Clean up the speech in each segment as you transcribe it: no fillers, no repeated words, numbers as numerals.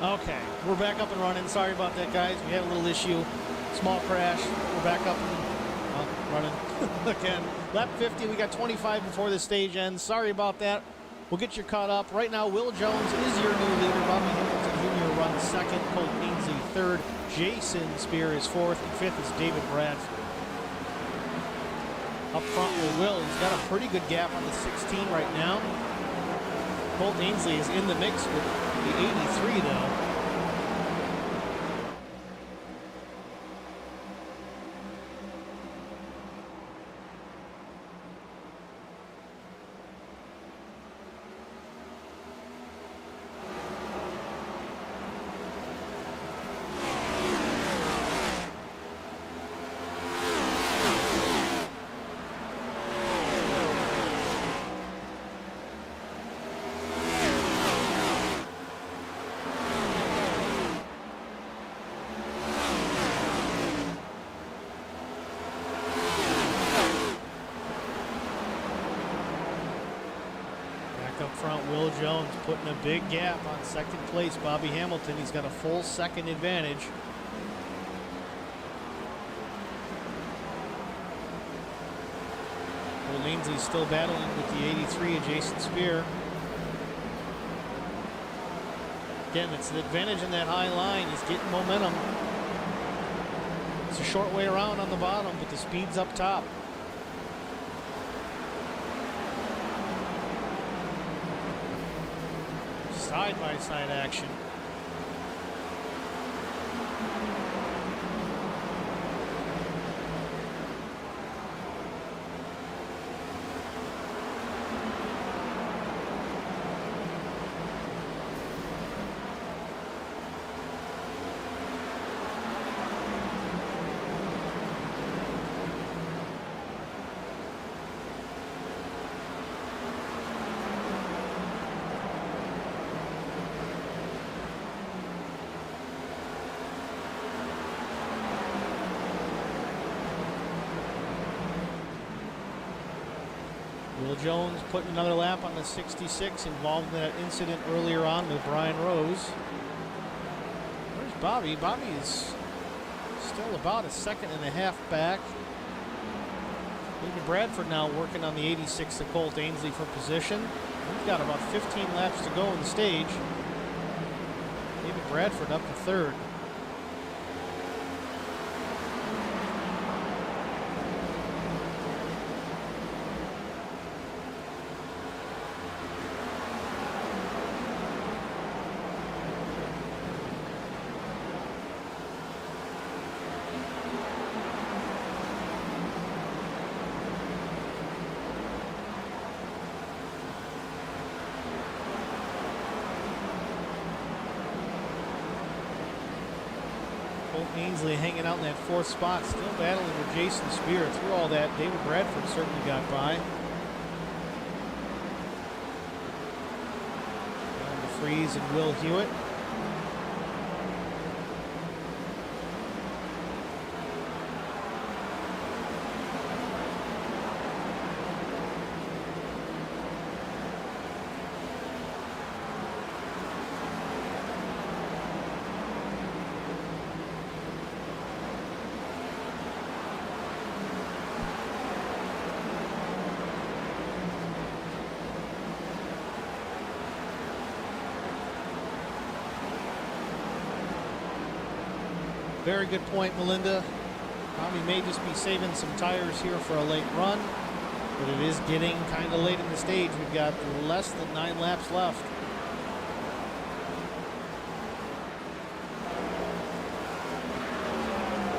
Okay, we're back up and running. Sorry about that, guys. We had a little issue. Small crash. We're back up and running again. Lap 50. We got 25 before the stage ends. Sorry about that. We'll get you caught up. Right now, Will Jones is your new leader. Bobby Hamilton Jr. runs second. Colt Ainsley third. Jason Spear is fourth. And fifth is David Bradford. Up front with Will. He's got a pretty good gap on the 16 right now. Colt Ainsley is in the mix with the 83, though. Up front, Will Jones putting a big gap on second place. Bobby Hamilton, he's got a full second advantage. Colt Ainsley's still battling with the 83 of Jason Spear. Again, it's the advantage in that high line. He's getting momentum. It's a short way around on the bottom, but the speed's up top. Side-by-side action. Will Jones putting another lap on the 66, involved in that incident earlier on with Brian Rose. Where's Bobby? Bobby is still about a second and a half back. David Bradford now working on the 86 of Colt Ainsley for position. We've got about 15 laps to go in the stage. David Bradford up to third. Colt Ainsley hanging out in that fourth spot, still battling with Jason Spear. Through all that, David Bradford certainly got by. Down to Freeze and Will Hewitt. Very good point, Melinda. Probably may just be saving some tires here for a late run, but it is getting kind of late in the stage. We've got less than 9 laps left.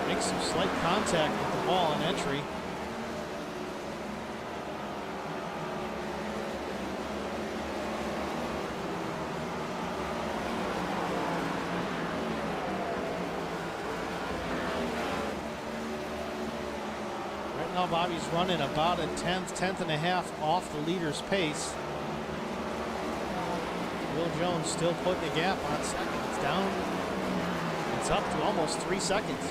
Makes some slight contact with the ball on entry. Now Bobby's running about a tenth and a half off the leader's pace. Will Jones still putting a gap on second. It's down. It's up to almost 3 seconds.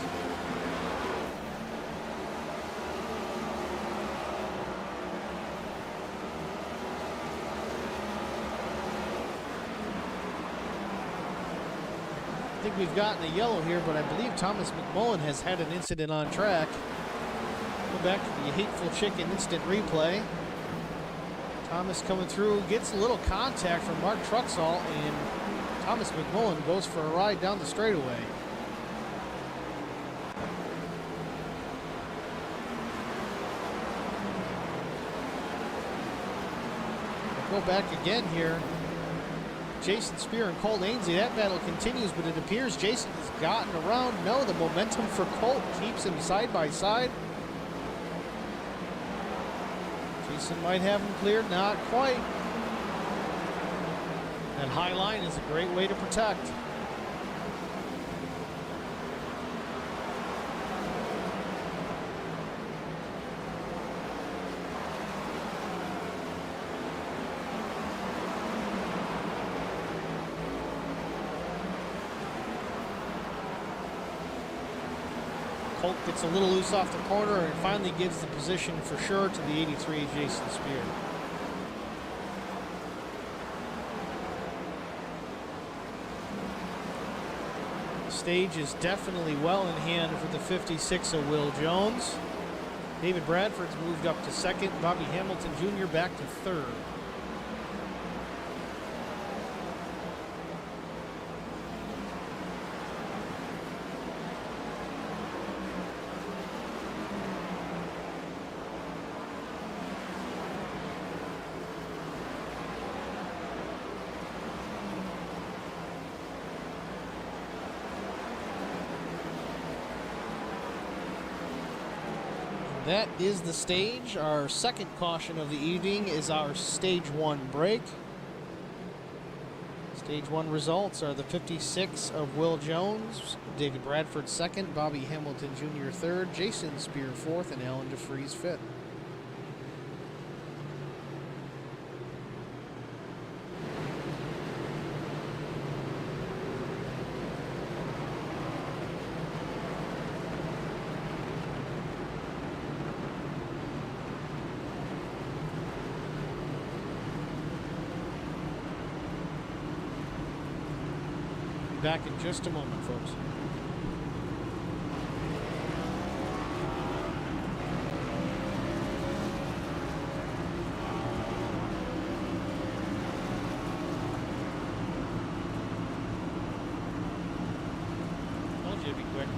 think we've gotten a yellow here, but I believe Thomas McMullen has had an incident on track. Go back to the Hateful Chicken instant replay. Thomas coming through, gets a little contact from Mark Truxall, and Thomas McMullen goes for a ride down the straightaway. We'll go back again here. Jason Spear and Colt Ainsley, that battle continues, but it appears Jason has gotten around. No, the momentum for Colt keeps him side by side. Jason might have him cleared, not quite. That high line is a great way to protect. Colt gets a little loose off the corner and finally gives the position for sure to the 83 Jason Spear. The stage is definitely well in hand for the 56 of Will Jones. David Bradford's moved up to second. Bobby Hamilton Jr. back to third. That is the stage. Our second caution of the evening is our stage 1 break. Stage 1 results are the 56 of Will Jones, David Bradford second, Bobby Hamilton Jr. third, Jason Spear fourth, and Alan DeFries fifth. Back in just a moment, folks. Told you it'd be quick.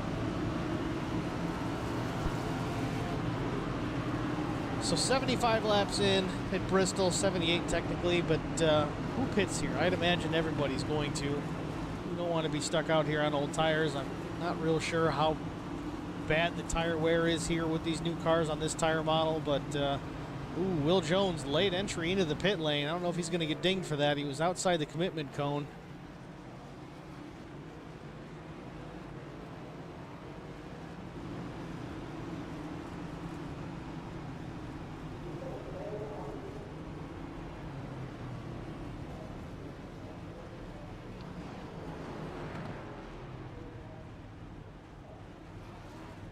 So 75 laps in at Bristol, 78 technically, but who pits here? I'd imagine everybody's going to. Don't want to be stuck out here on old tires. I'm not real sure how bad the tire wear is here with these new cars on this tire model, but Will Jones, late entry into the pit lane. I don't know if he's going to get dinged for that. He was outside the commitment cone.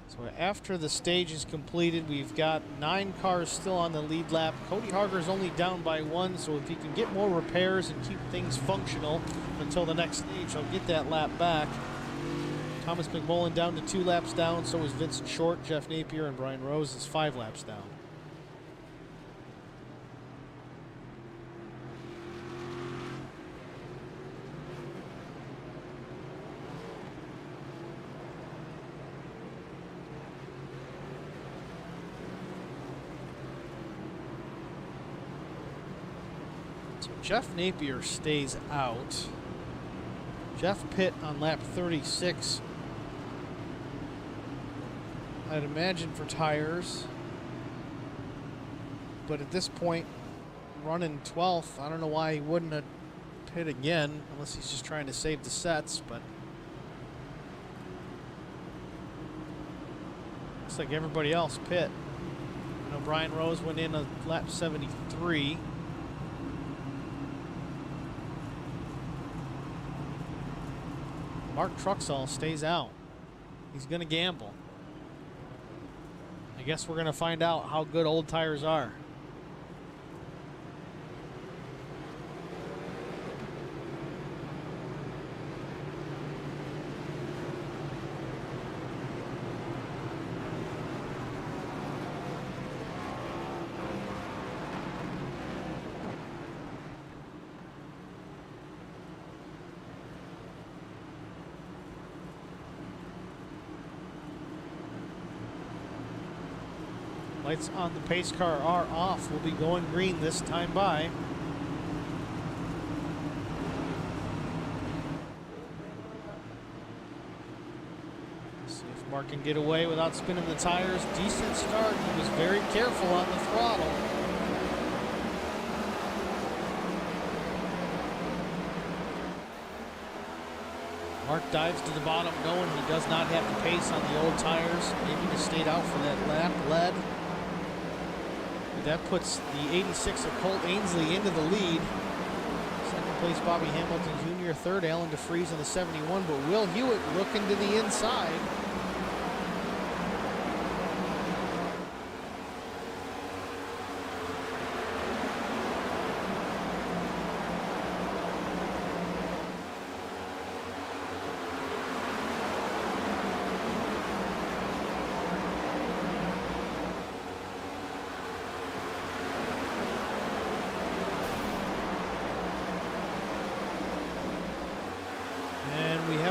So after the stage is completed, we've got 9 cars still on the lead lap. Cody Harger's only down by 1, so if he can get more repairs and keep things functional until the next stage, he'll get that lap back. Thomas McMullen down to 2 laps down, so is Vincent Short, Jeff Napier, and Brian Rose is 5 laps down. Jeff Napier stays out. Jeff pit on lap 36. I'd imagine for tires. But at this point, running 12th, I don't know why he wouldn't have pit again, unless he's just trying to save the sets, but looks like everybody else pit. I know Brian Rose went in on lap 73. Mark Truxall stays out. He's going to gamble. I guess we're going to find out how good old tires are. Lights on the pace car are off. We'll be going green this time by. See if Mark can get away without spinning the tires. Decent start. He was very careful on the throttle. Mark dives to the bottom knowing he does not have the pace on the old tires. Maybe he stayed out for that lap lead. That puts the 86 of Colt Ainsley into the lead. Second place, Bobby Hamilton Jr. Third, Alan DeFries in the 71, but Will Hewitt looking to the inside.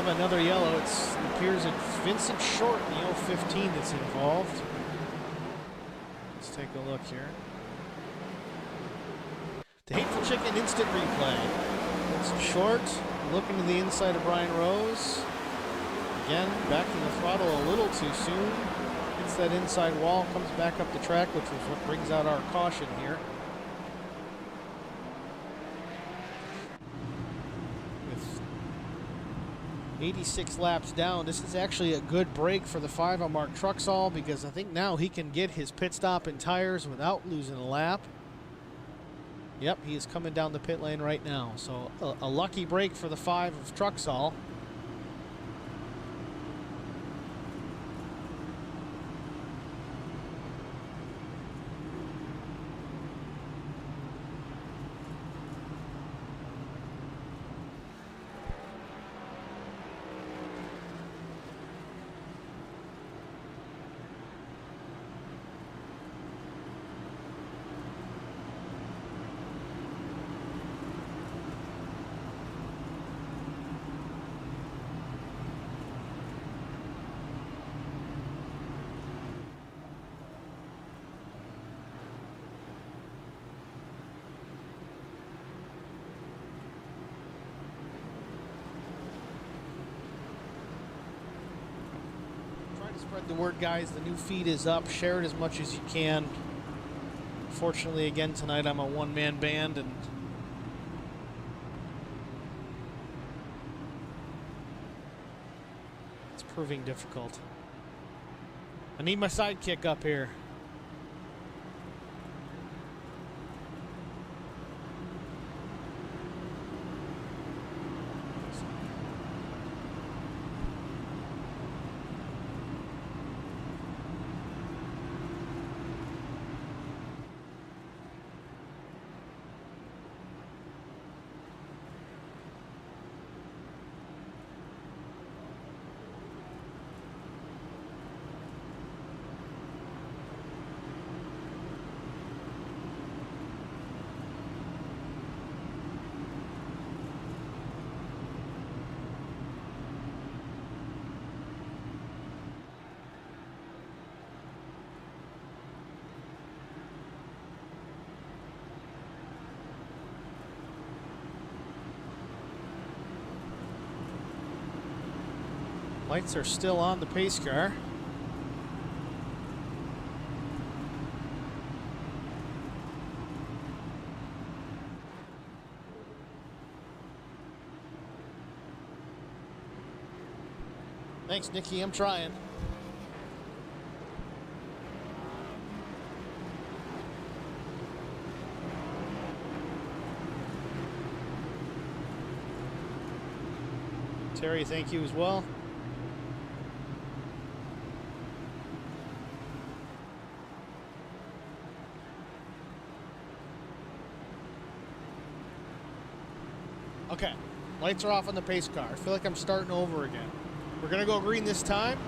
Another yellow. It appears it's Vincent Short in the 015 that's involved. Let's take a look here. The Hateful Chicken instant replay. Vincent Short looking to the inside of Brian Rose. Again, backing the throttle a little too soon. Hits that inside wall, comes back up the track, which is what brings out our caution here. 86 laps down. This is actually a good break for the 5 on Mark Truxall because I think now he can get his pit stop and tires without losing a lap. Yep, he is coming down the pit lane right now. So a lucky break for the 5 of Truxall. Spread the word, guys. The new feed is up. Share it as much as you can. Fortunately, again, tonight I'm a one-man band, and it's proving difficult. I need my sidekick up here. Lights are still on the pace car. Thanks, Nikki. I'm trying. Terry, thank you as well. Okay, lights are off on the pace car. I feel like I'm starting over again. We're gonna go green this time.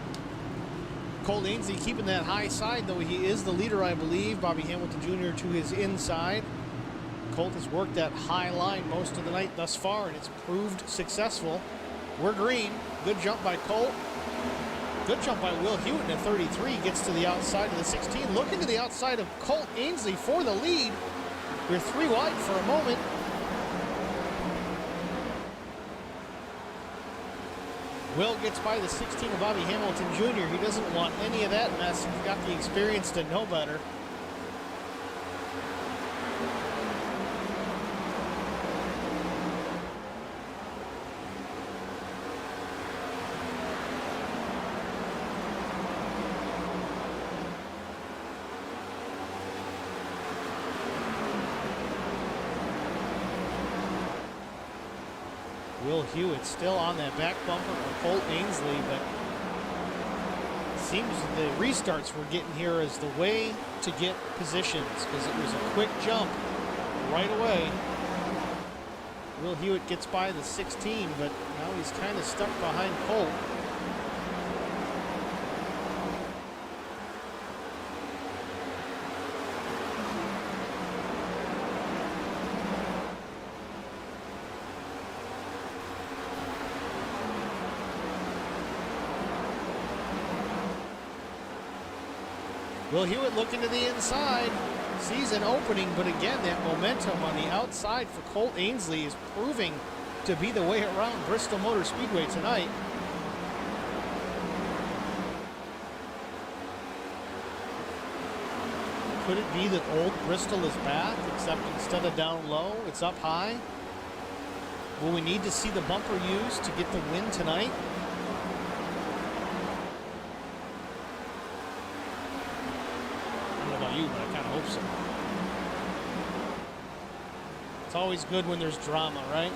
Colt Ainsley keeping that high side, though he is the leader, I believe. Bobby Hamilton Jr. to his inside. Colt has worked that high line most of the night thus far, and it's proved successful. We're green. Good jump by Colt. Good jump by Will Hewitt at 33. Gets to the outside of the 16. Looking to the outside of Colt Ainsley for the lead. We're 3 wide for a moment. Will gets by the 16 of Bobby Hamilton Jr. He doesn't want any of that mess. He's got the experience to know better. Will Hewitt still on that back bumper for Colt Ainsley, but it seems the restarts we're getting here is the way to get positions because it was a quick jump right away. Will Hewitt gets by the 16, but now he's kind of stuck behind Colt. Will Hewitt looking to the inside, sees an opening, but again, that momentum on the outside for Colt Ainsley is proving to be the way around Bristol Motor Speedway tonight. Could it be that old Bristol is back, except instead of down low, it's up high? Will we need to see the bumper used to get the win tonight? You, but I kind of hope so. It's always good when there's drama, right?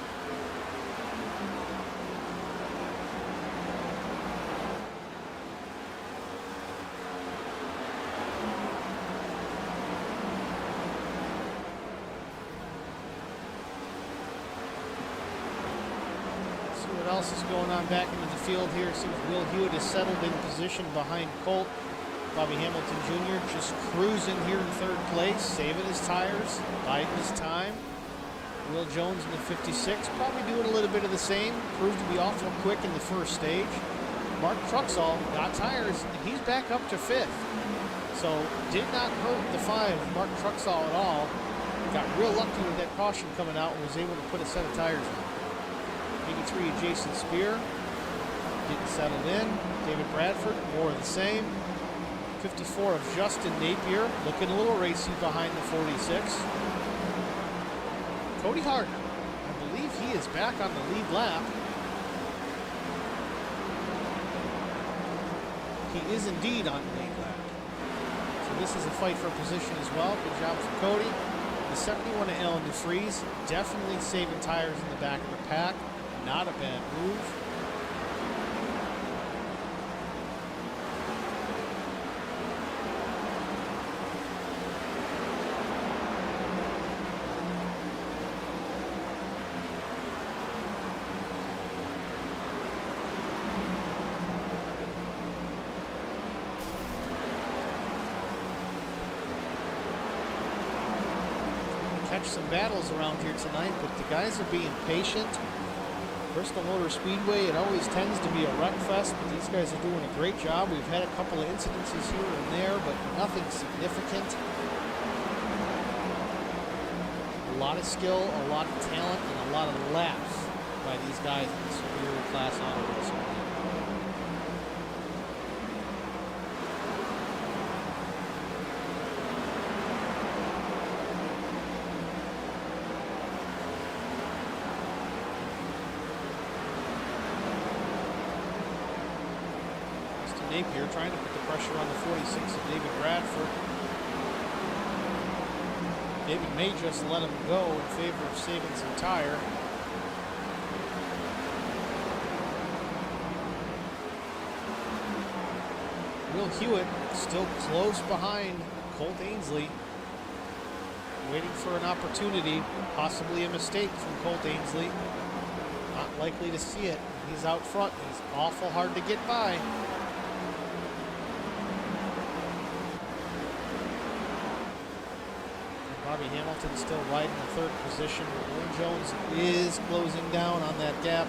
See what else is going on back into the field here. It seems Will Hewitt is settled in position behind Colt. Bobby Hamilton Jr. just cruising here in 3rd place, saving his tires, biding his time. Will Jones in the 56, probably doing a little bit of the same. Proved to be awful quick in the first stage. Mark Truxall got tires, and he's back up to 5th. So did not hurt the 5, Mark Truxall at all. Got real lucky with that caution coming out and was able to put a set of tires on. 83 of Jason Spear, getting settled in. David Bradford, more of the same. 54 of Justin Napier, looking a little racy behind the 46. Cody Hart, I believe he is back on the lead lap. He is indeed on the lead lap. So this is a fight for position as well. Good job for Cody. The 71 of Alan DeFries, definitely saving tires in the back of the pack. Not a bad move. Some battles around here tonight, but the guys are being patient. Bristol Motor Speedway, it always tends to be a wreck fest, but these guys are doing a great job. We've had a couple of incidences here and there, but nothing significant. A lot of skill, a lot of talent, and a lot of laps by these guys in the superior class auto racing. Napier trying to put the pressure on the 46 of David Bradford. David may just let him go in favor of saving some tire. Will Hewitt still close behind Colt Ainsley, waiting for an opportunity, possibly a mistake from Colt Ainsley. Not likely to see it. He's out front. He's awful hard to get by. Bobby Hamilton still riding the 3rd position. Will Jones is closing down on that gap.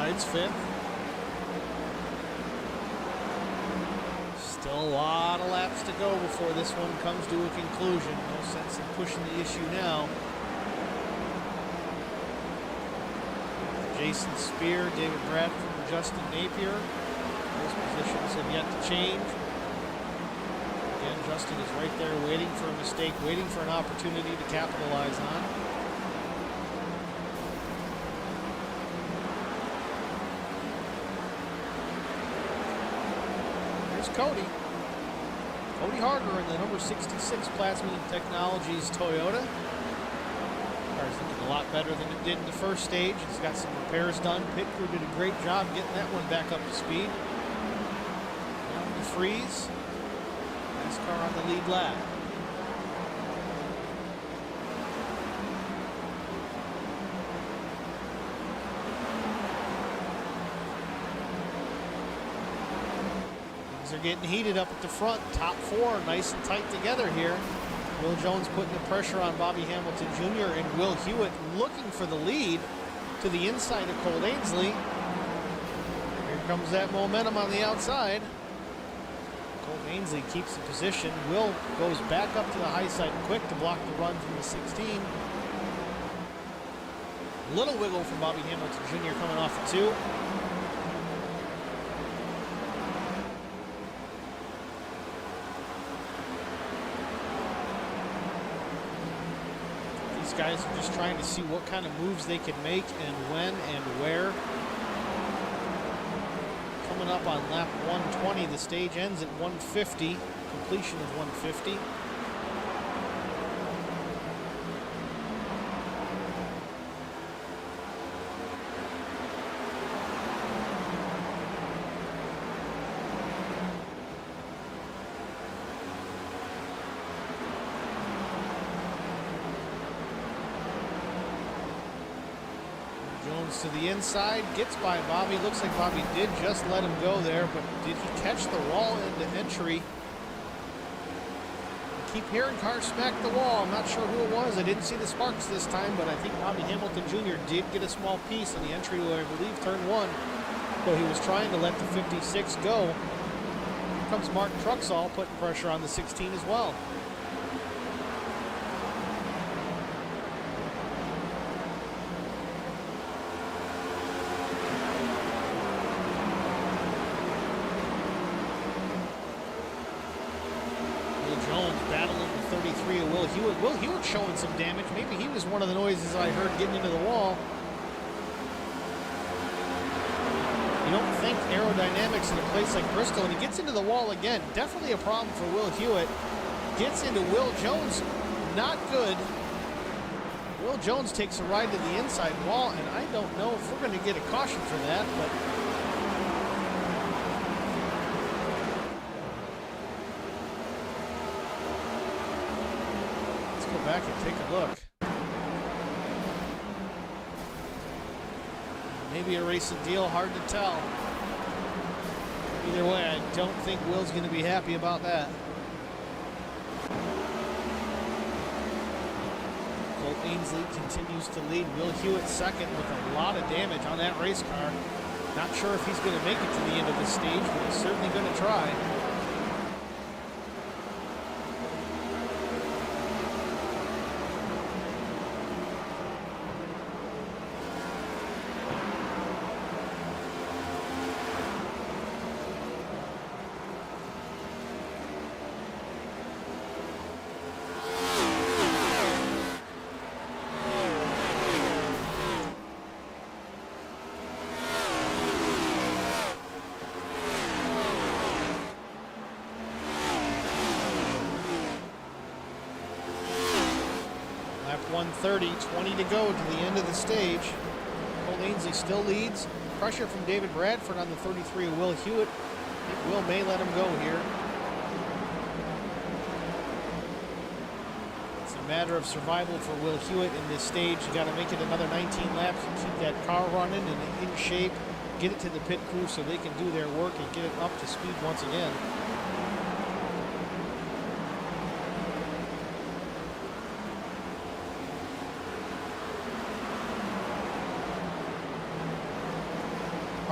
rides fifth. Still a lot of laps to go before this one comes to a conclusion. No sense in pushing the issue now. Jason Spear, David Bradford, and Justin Napier. Those positions have yet to change. Again, Justin is right there waiting for a mistake, waiting for an opportunity to capitalize on. Here's Cody. Cody Harder in the number 66 Plasmine Technologies Toyota. Car's looking a lot better than it did in the first stage. It's got some repairs done. Pit crew did a great job getting that one back up to speed. Down to freeze. NASCAR on the lead lap. Things are getting heated up at the front. Top four nice and tight together here. Will Jones putting the pressure on Bobby Hamilton Jr. and Will Hewitt looking for the lead to the inside of Cole Ainsley. Here comes that momentum on the outside. Cole Ainsley keeps the position. Will goes back up to the high side quick to block the run from the 16. Little wiggle from Bobby Hamilton Jr. coming off the 2. Guys are just trying to see what kind of moves they can make and when and where. Coming up on lap 120, the stage ends at 150, completion of 150. To the inside, gets by Bobby. Looks like Bobby did just let him go there, but did he catch the wall into entry? I keep hearing cars smack the wall. I'm not sure who it was. I didn't see the sparks this time, but I think Bobby Hamilton Jr. did get a small piece on the entry to, I believe, turn 1. So he was trying to let the 56 go. Here comes Mark Truxall putting pressure on the 16 as well. Will Hewitt showing some damage. Maybe he was one of the noises I heard getting into the wall. You don't think aerodynamics in a place like Bristol, and he gets into the wall again. Definitely a problem for Will Hewitt. Gets into Will Jones, not good. Will Jones takes a ride to the inside wall, and I don't know if we're going to get a caution for that, but back and take a look. Maybe a racing deal, hard to tell. Either way, I don't think Will's going to be happy about that. Cole Ainsley continues to lead. Will Hewitt second with a lot of damage on that race car. Not sure if he's going to make it to the end of the stage, but he's certainly going to try. Lap 130, 20 to go to the end of the stage. Cole Ainsley still leads. Pressure from David Bradford on the 33 of Will Hewitt. I think Will may let him go here. It's a matter of survival for Will Hewitt in this stage. You got to make it another 19 laps and keep that car running and in shape. Get it to the pit crew so they can do their work and get it up to speed once again.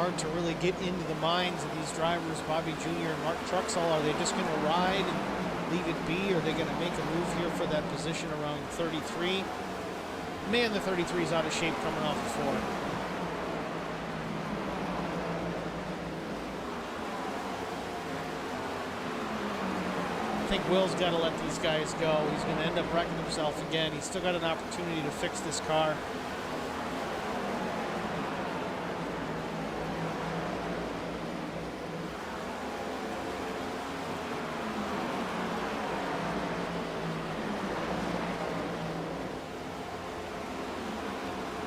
hard to really get into the minds of these drivers, Bobby Jr. and Mark Truxall. Are they just going to ride and leave it be? Or are they going to make a move here for that position around 33? Man, the 33 is out of shape coming off the 4. I think Will's got to let these guys go. He's going to end up wrecking himself again. He's still got an opportunity to fix this car.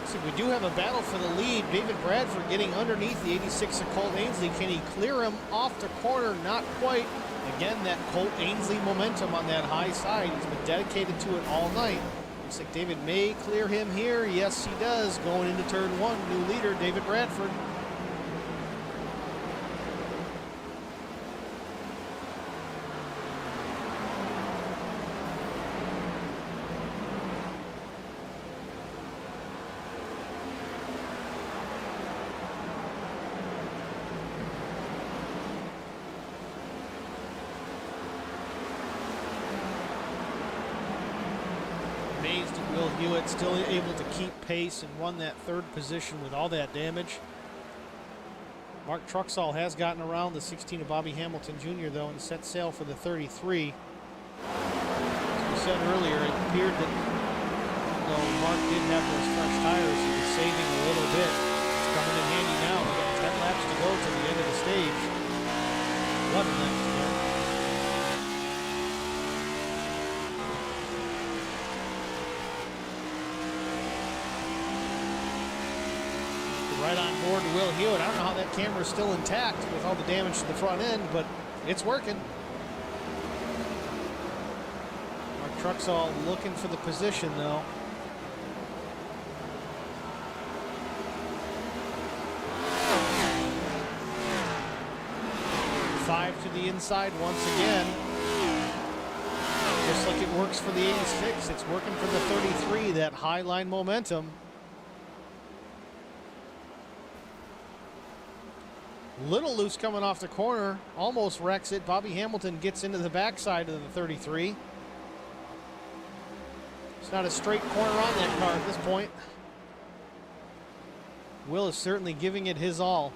So we do have a battle for the lead. David Bradford getting underneath the 86 of Colt Ainsley. Can he clear him off the corner? Not quite. Again, that Colt Ainsley momentum on that high side. He's been dedicated to it all night. Looks like David may clear him here. Yes, he does. Going into turn 1, new leader, David Bradford. Amazed at Will Hewitt, still able to keep pace and won that 3rd position with all that damage. Mark Truxall has gotten around the 16 of Bobby Hamilton Jr. though and set sail for the 33. As we said earlier, it appeared that though Mark did have those fresh tires, he was saving a little bit. It's coming in handy now. We got 10 laps to go to the end of the stage. 11 laps to go. Right on board to Will Hewitt. I don't know how that camera is still intact with all the damage to the front end, but it's working. Mark Truxall looking for the position though. Five to the inside once again. Just like it works for the 86, it's working for the 33, that high line momentum. Little loose coming off the corner, almost wrecks it. Bobby Hamilton gets into the backside of the 33. It's not a straight corner on that car at this point. Will is certainly giving it his all.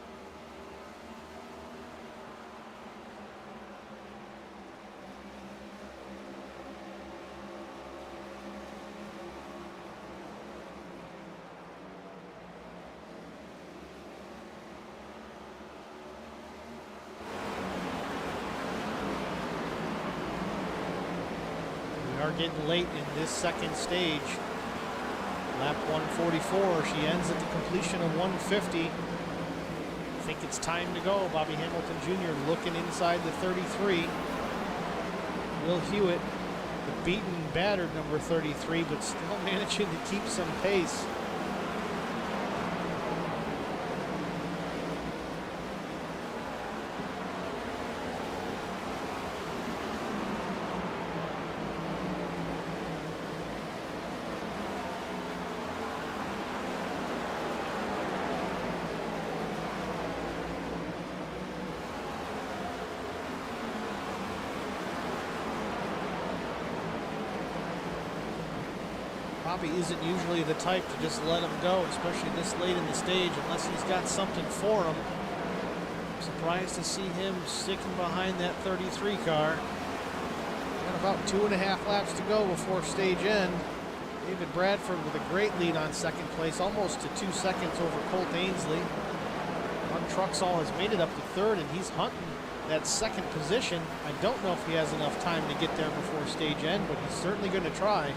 Getting late in this 2nd stage. Lap 144. She ends at the completion of 150. I think it's time to go. Bobby Hamilton Jr. looking inside the 33. Will Hewitt, the beaten, battered number 33, but still managing to keep some pace. Bobby isn't usually the type to just let him go, especially this late in the stage, unless he's got something for him. I'm surprised to see him sticking behind that 33 car. Got about 2.5 laps to go before stage end. David Bradford with a great lead on 2nd place, almost to 2 seconds over Colt Ainsley. Mark Truxall has made it up to 3rd, and he's hunting that 2nd position. I don't know if he has enough time to get there before stage end, but he's certainly going to try.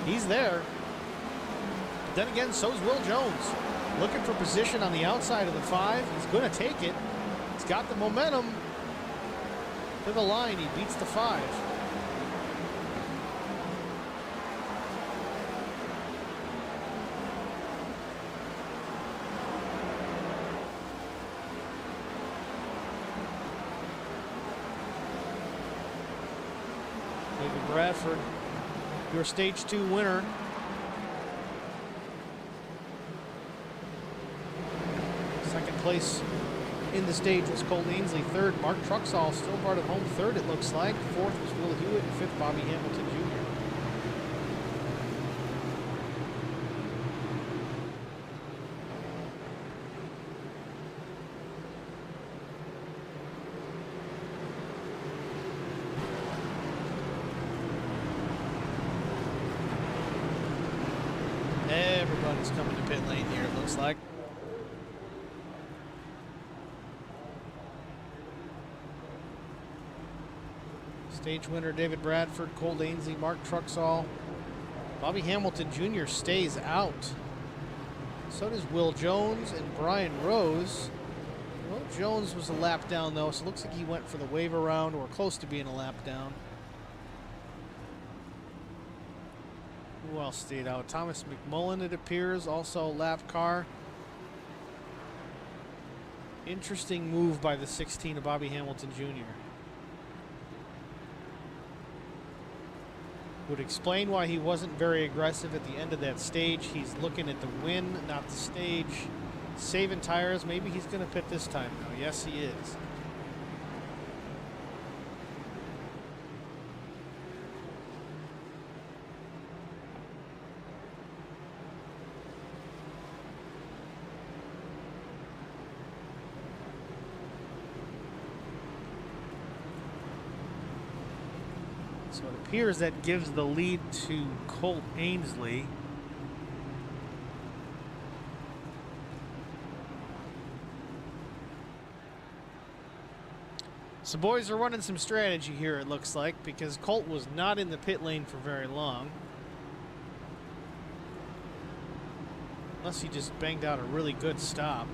He's there. But then again, so's Will Jones. Looking for position on the outside of the 5. He's going to take it. He's got the momentum to the line. He beats the 5. David Bradford, your stage 2 winner. place in the stage was Colt Ainsley. Third, Mark Truxall still brought it home. Third, it looks like. Fourth was Will Hewitt. And fifth, Bobby Hamilton Jr. Everybody's coming to pit lane here, it looks like. Stage winner David Bradford, Colt Ainsley, Mark Truxall. Bobby Hamilton Jr. stays out. So does Will Jones and Brian Rose. Will Jones was a lap down though, so it looks like he went for the wave around or close to being a lap down. Who else stayed out? Thomas McMullen, it appears, also a lap car. Interesting move by the 16 of Bobby Hamilton Jr. Would explain why he wasn't very aggressive at the end of that stage. He's looking at the win, not the stage. Saving tires. Maybe he's going to pit this time now. Yes, he is. So it appears that gives the lead to Colt Ainsley. So boys are running some strategy here, it looks like, because Colt was not in the pit lane for very long. Unless he just banged out a really good stop.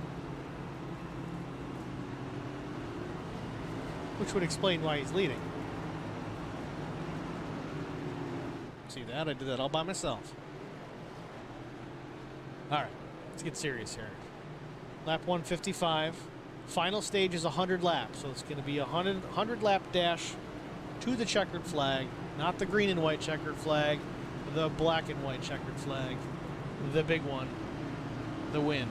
Which would explain why he's leading. See that? I did that all by myself. All right, let's get serious here. Lap 155. Final stage is 100 laps, so it's going to be a 100 lap dash to the checkered flag, not the green and white checkered flag, the black and white checkered flag, the big one, the win.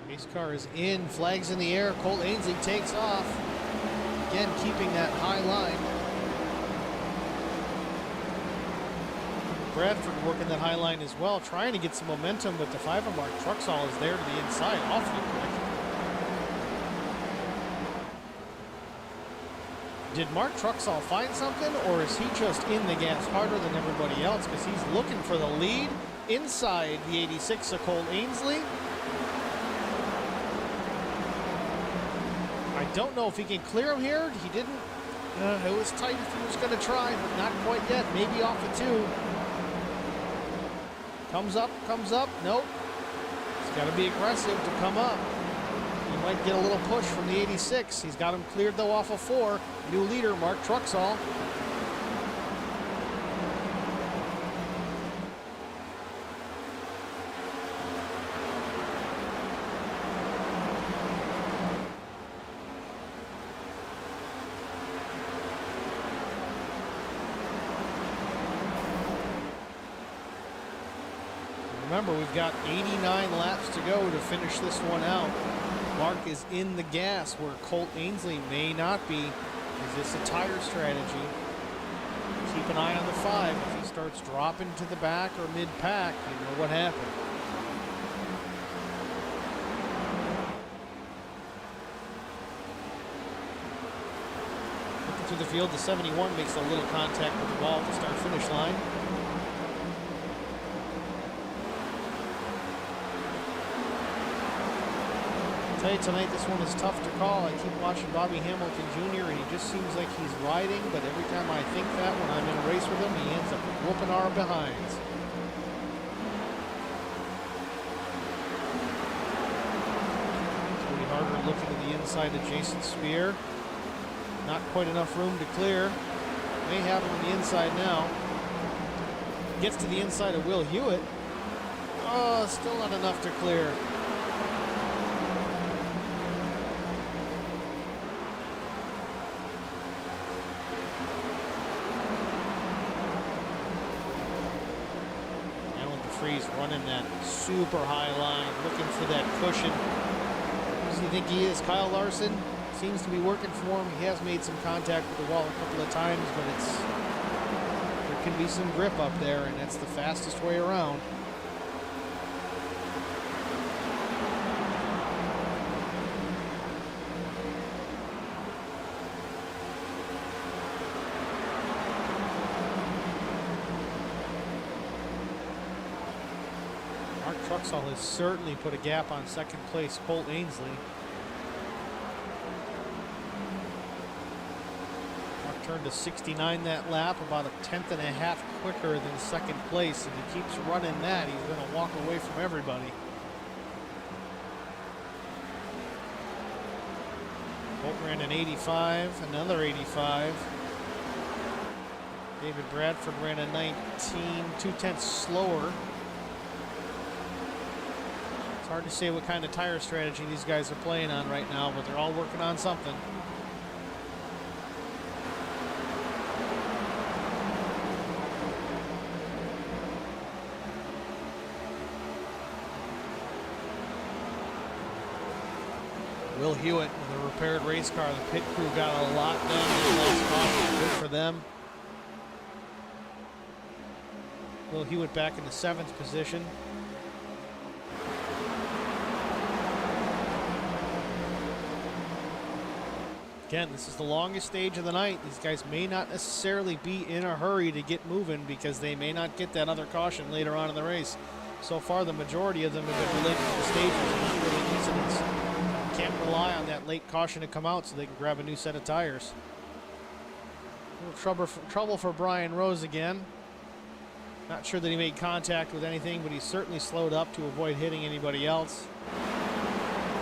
Race car is in, flags in the air. Colt Ainsley takes off. Again, keeping that high line. Bradford working that high line as well, trying to get some momentum, but the 5 of Mark Truxall is there to the inside, awfully quick. Did Mark Truxall find something, or is he just in the gas harder than everybody else? Because he's looking for the lead inside the 86 of Colt Ainsley. I don't know if he can clear him here. He didn't. It was tight if he was going to try, but not quite yet. Maybe off of 2. Comes up, nope. He's got to be aggressive to come up. He might get a little push from the 86. He's got him cleared though off of 4. New leader, Mark Truxall. Remember, we've got 89 laps to go to finish this one out. Mark is in the gas where Colt Ainsley may not be. Is this a tire strategy? Keep an eye on the 5. If he starts dropping to the back or mid-pack, you know what happened. Looking through the field, the 71 makes a little contact with the wall at the start-finish line. Tonight this one is tough to call. I keep watching Bobby Hamilton Jr. and he just seems like he's riding, but every time I think that when I'm in a race with him, he ends up whooping our behinds. Cody Harder looking to the inside of Jason Spear. Not quite enough room to clear. May have him on the inside now. Gets to the inside of Will Hewitt. Oh, still not enough to clear. Running that super high line, looking for that cushion. Who does he think he is? Kyle Larson seems to be working for him. He has made some contact with the wall a couple of times, but there can be some grip up there, and that's the fastest way around. Truxall has certainly put a gap on second place Colt Ainsley. Mark turned to 69 that lap, about a 1/10 and a half quicker than second place. If he keeps running that, he's going to walk away from everybody. Colt ran an 85, another 85. David Bradford ran a 19, 2/10 slower. It's hard to say what kind of tire strategy these guys are playing on right now, but they're all working on something. Will Hewitt with a repaired race car. The pit crew got a lot done. Good for them. Will Hewitt back in the 7th position. Again, this is the longest stage of the night. These guys may not necessarily be in a hurry to get moving because they may not get that other caution later on in the race. So far, the majority of them have been related to the stages and not really incidents. Can't rely on that late caution to come out so they can grab a new set of tires. A little trouble for Brian Rose again. Not sure that he made contact with anything, but he certainly slowed up to avoid hitting anybody else.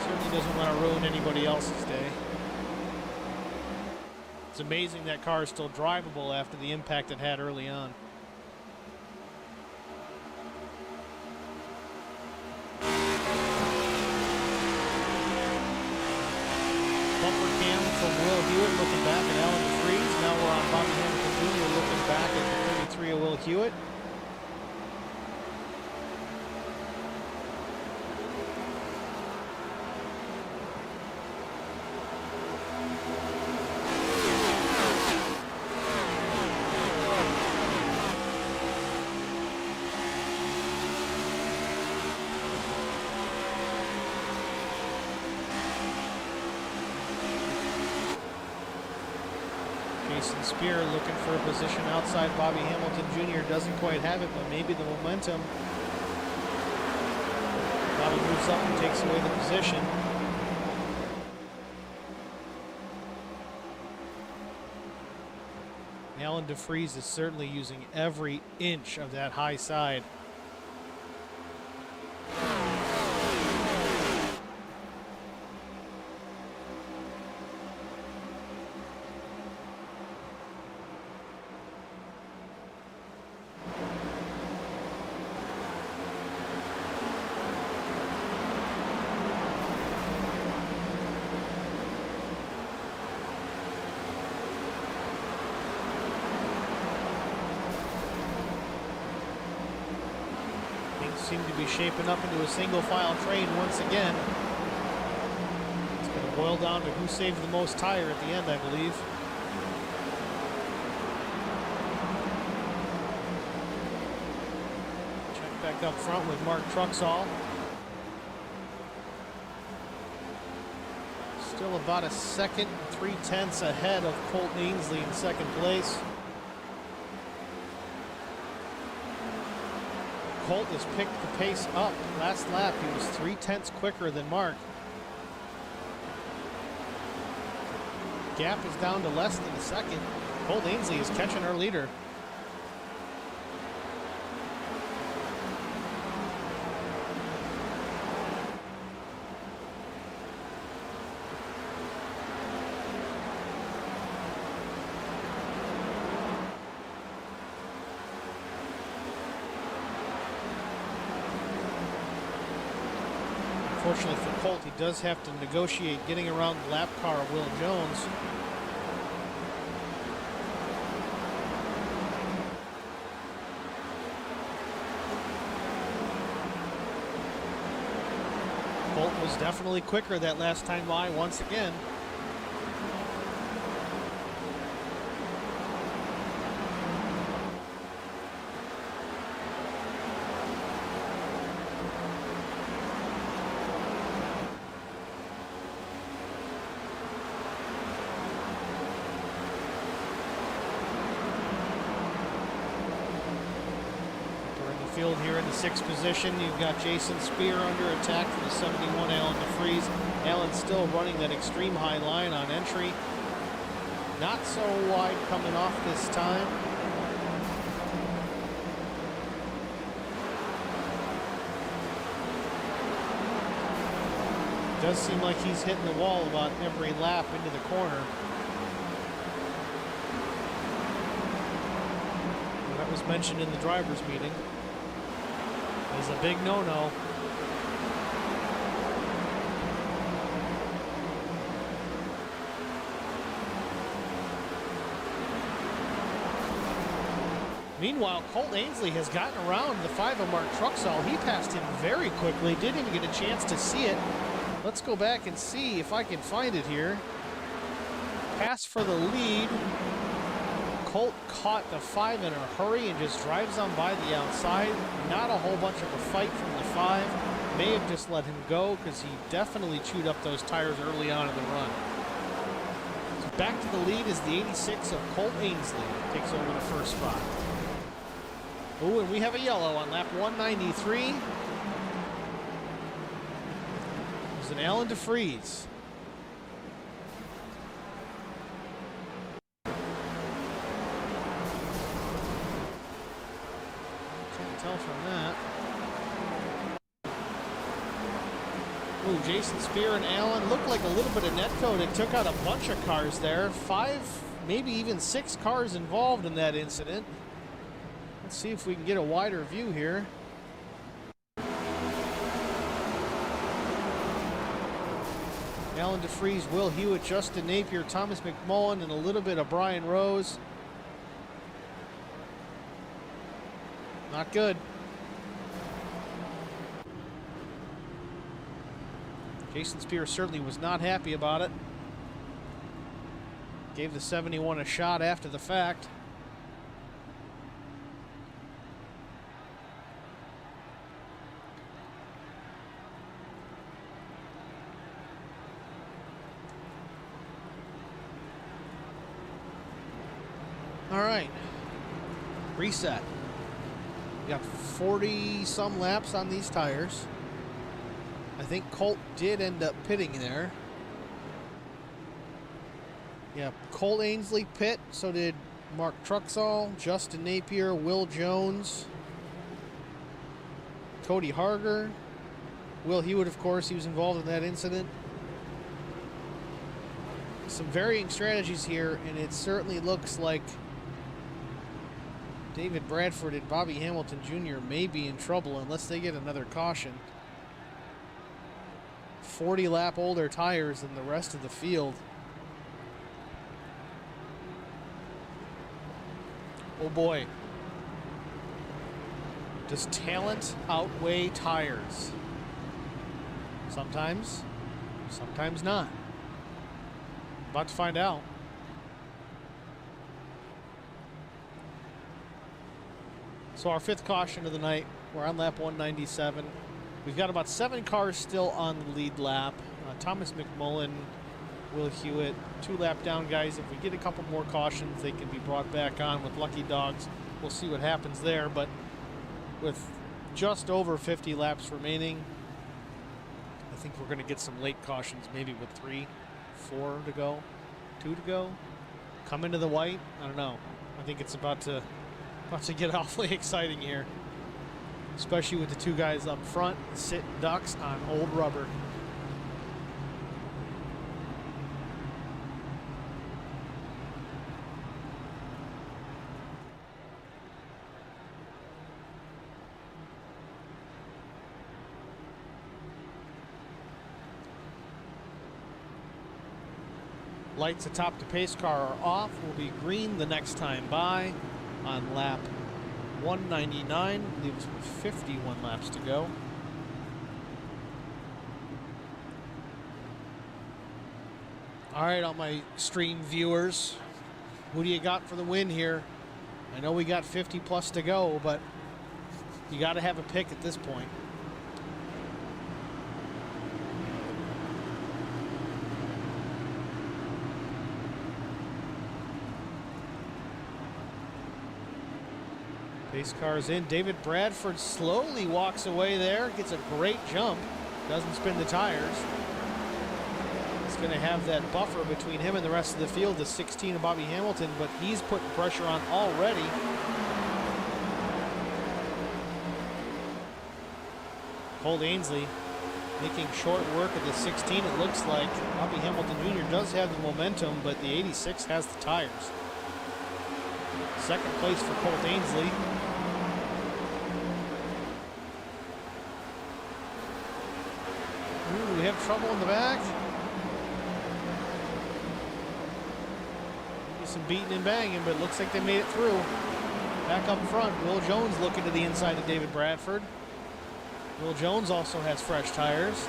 Certainly doesn't want to ruin anybody else's day. It's amazing that car is still drivable after the impact it had early on. Bumper cam from Will Hewitt looking back at Alan DeFries. Now we're on Bobby Hamilton Jr. looking back at the 33 of Will Hewitt. Spear looking for a position outside Bobby Hamilton Jr. Doesn't quite have it, but maybe the momentum. Bobby moves up and takes away the position. Alan DeFries is certainly using every inch of that high side. Seem to be shaping up into a single file train once again. Boil down to who saved the most tire at the end, I believe. Check back up front with Mark Truxall. Still about a second and 3/10 ahead of Colt Ainsley in second place. Colt has picked the pace up. Last lap, he was 3/10 quicker than Mark. Gap is down to less than a second. Colt Ainsley is catching our leader. Unfortunately for Colt, he does have to negotiate getting around the lap car of Will Jones. Colt was definitely quicker that last time by once again. Field here in the 6th position. You've got Jason Spear under attack from the 71 Alan DeFries. Alan still running that extreme high line on entry. Not so wide coming off this time. Does seem like he's hitting the wall about every lap into the corner. That was mentioned in the drivers' meeting. Is a big no-no. Meanwhile, Colt Ainsley has gotten around the 5 of Mark Truxall. He passed him very quickly, didn't even get a chance to see it. Let's go back and see if I can find it here. Pass for the lead. Colt caught the 5 in a hurry and just drives on by the outside. Not a whole bunch of a fight from the 5. May have just let him go because he definitely chewed up those tires early on in the run. So back to the lead is the 86 of Colt Ainsley. Takes over the first spot. Oh, and we have a yellow on lap 193. It was an Alan DeFries. Tell from that. Ooh, Jason Spear and Allen looked like a little bit of netcode. It took out a bunch of cars there. 5, maybe even 6 cars involved in that incident. Let's see if we can get a wider view here. Alan DeFries, Will Hewitt, Justin Napier, Thomas McMullen, and a little bit of Brian Rose. Not good. Jason Spear certainly was not happy about it. Gave the 71 a shot after the fact. All right. Reset. We got 40 some laps on these tires. I think Colt did end up pitting there. Yeah, Colt Ainsley pit, so did Mark Truxall, Justin Napier, Will Jones, Cody Harger, Will Hewitt, of course, he was involved in that incident. Some varying strategies here, and it certainly looks like David Bradford and Bobby Hamilton Jr. may be in trouble unless they get another caution. 40 lap older tires than the rest of the field. Oh boy. Does talent outweigh tires? Sometimes, sometimes not. About to find out. So our 5th caution of the night. We're on lap 197. We've got about 7 cars still on the lead lap. Thomas McMullen, Will Hewitt, 2 lap down guys. If we get a couple more cautions, they can be brought back on with lucky dogs. We'll see what happens there. But with just over 50 laps remaining, I think we're going to get some late cautions, maybe with 3, 4 to go, 2 to go. Come into the white. I don't know. I think it's about to get awfully exciting here, especially with the 2 guys up front sitting ducks on old rubber. Lights atop the pace car are off. Will be green the next time by on lap 199. Leaves 51 laps to go. All right, all my stream viewers, who do you got for the win here? I know we got 50 plus to go, but you got to have a pick at this point. Pace car's in. David Bradford slowly walks away there. Gets a great jump. Doesn't spin the tires. He's going to have that buffer between him and the rest of the field, the 16 of Bobby Hamilton, but he's putting pressure on already. Colt Ainsley making short work of the 16, it looks like. Bobby Hamilton Jr. does have the momentum, but the 86 has the tires. Second place for Colt Ainsley. Ooh, we have trouble in the back. Maybe some beating and banging, but it looks like they made it through. Back up front, Will Jones looking to the inside of David Bradford. Will Jones also has fresh tires.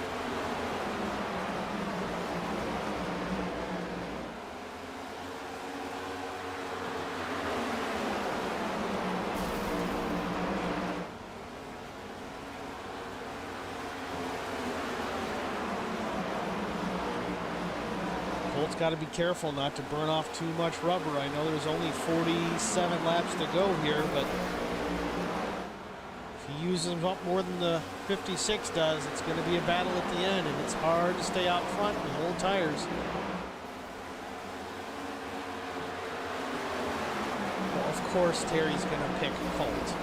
Colt's got to be careful not to burn off too much rubber. I know there's only 47 laps to go here, but if he uses up more than the 56 does, it's going to be a battle at the end, and it's hard to stay out front with old tires. Well, of course, Terry's going to pick Colt.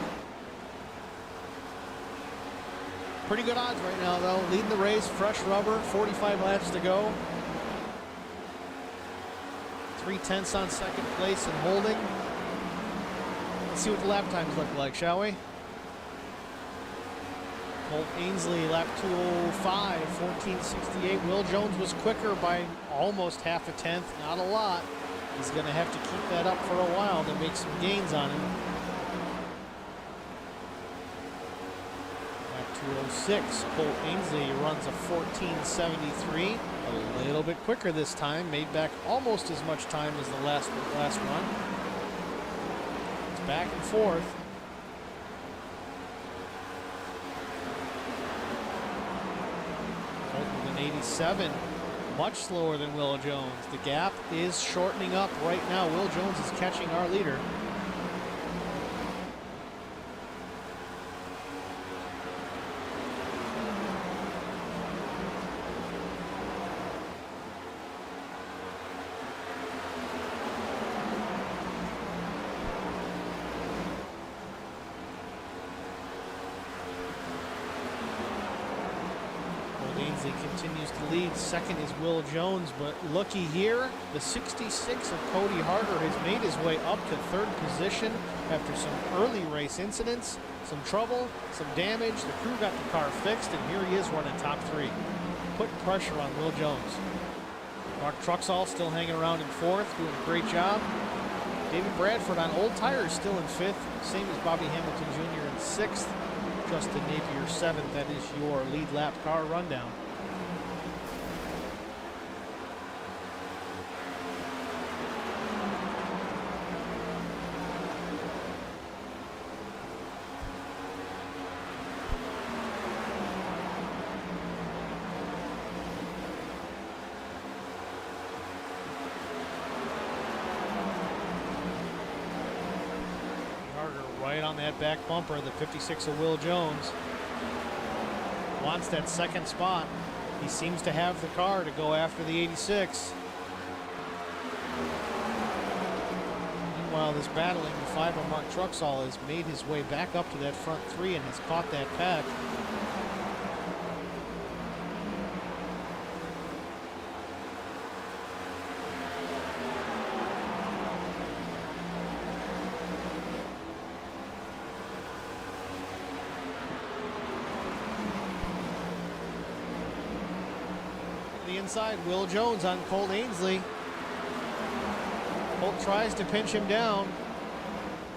Pretty good odds right now, though. Leading the race, fresh rubber, 45 laps to go. 3/10 on second place and holding. Let's see what the lap times look like, shall we? Colt Ainsley, lap 205, 14:68. Will Jones was quicker by almost half a tenth, not a lot. He's going to have to keep that up for a while to make some gains on him. Lap 206, Colt Ainsley runs a 14:73. A little bit quicker this time, made back almost as much time as the last run. It's back and forth. Colt with an 87, much slower than Will Jones. The gap is shortening up right now. Will Jones is catching our leader. Ainsley continues to lead. Second is Will Jones, but looky here, the 66 of Cody Harder has made his way up to third position after some early race incidents, some trouble, some damage. The crew got the car fixed, and here he is running top 3. Putting pressure on Will Jones. Mark Truxall still hanging around in 4th, doing a great job. David Bradford on old tires still in 5th, same as Bobby Hamilton Jr. in 6th. Justin Napier 7th. That is your lead lap car rundown. down that back bumper. The 56 of Will Jones wants that second spot. He seems to have the car to go after the 86. Meanwhile, this battling the 5 of Mark Truxall has made his way back up to that front 3 and has caught that pack. Inside, Will Jones on Colt Ainsley. Colt tries to pinch him down.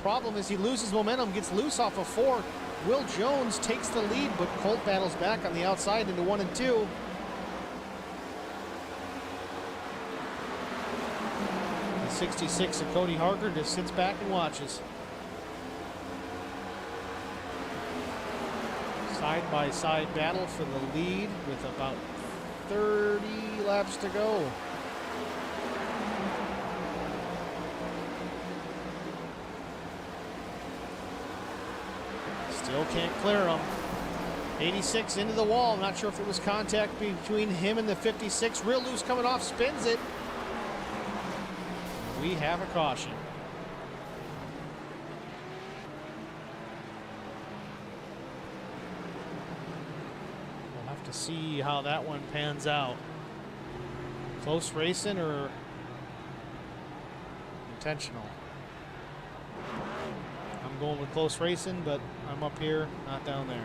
Problem is he loses momentum, gets loose off of 4. Will Jones takes the lead, but Colt battles back on the outside into 1 and 2. The 66 of Cody Harker just sits back and watches. Side-by-side battle for the lead with about 30 laps to go. Still can't clear him. 86 into the wall. Not sure if it was contact between him and the 56. Real loose coming off, spins it. We have a caution. See how that one pans out. Close racing or intentional? I'm going with close racing, but I'm up here, not down there.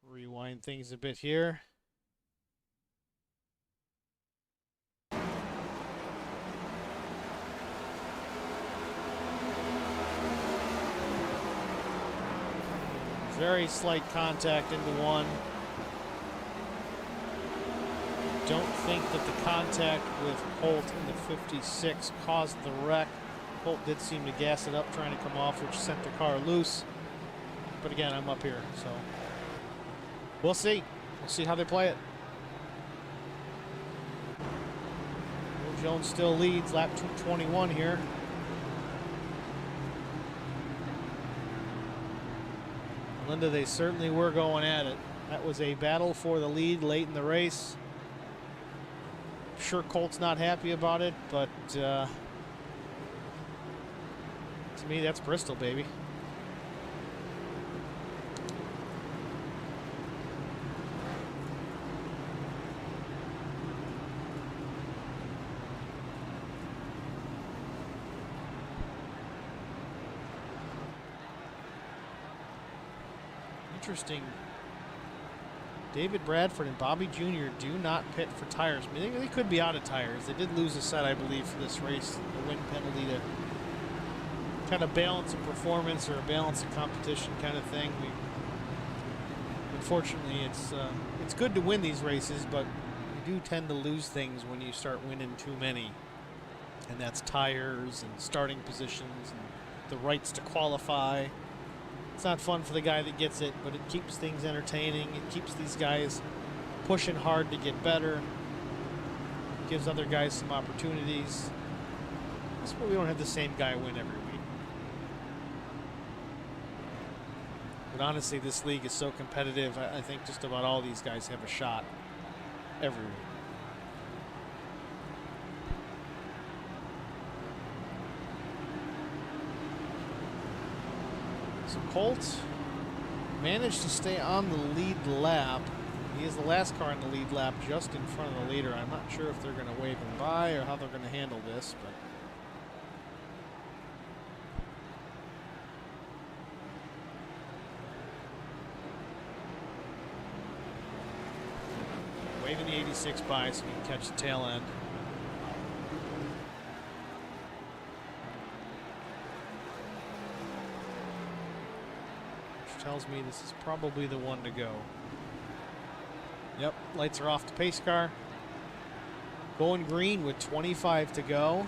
Rewind things a bit here. Very slight contact into 1. Don't think that the contact with Colt in the 56 caused the wreck. Colt did seem to gas it up trying to come off, which sent the car loose. But again, I'm up here, so we'll see. We'll see how they play it. Will Jones still leads, lap 221 here. Linda, they certainly were going at it. That was a battle for the lead late in the race. I'm sure Colt's not happy about it, but to me, that's Bristol, baby. Interesting. David Bradford and Bobby Jr. do not pit for tires. I mean, they could be out of tires. They did lose a set, I believe, for this race. The wind penalty to kind of balance a performance or a balance a competition kind of thing. Unfortunately, it's good to win these races, but you do tend to lose things when you start winning too many. And that's tires and starting positions and the rights to qualify. It's not fun for the guy that gets it, but it keeps things entertaining. It keeps these guys pushing hard to get better. It gives other guys some opportunities. That's why we don't have the same guy win every week. But honestly, this league is so competitive. I think just about all these guys have a shot every week. So Colt managed to stay on the lead lap. He is the last car in the lead lap, just in front of the leader. I'm not sure if they're going to wave him by or how they're going to handle this, but waving the 86 by so we can catch the tail end. Tells me this is probably the one to go. Yep, lights are off the pace car. Going green with 25 to go.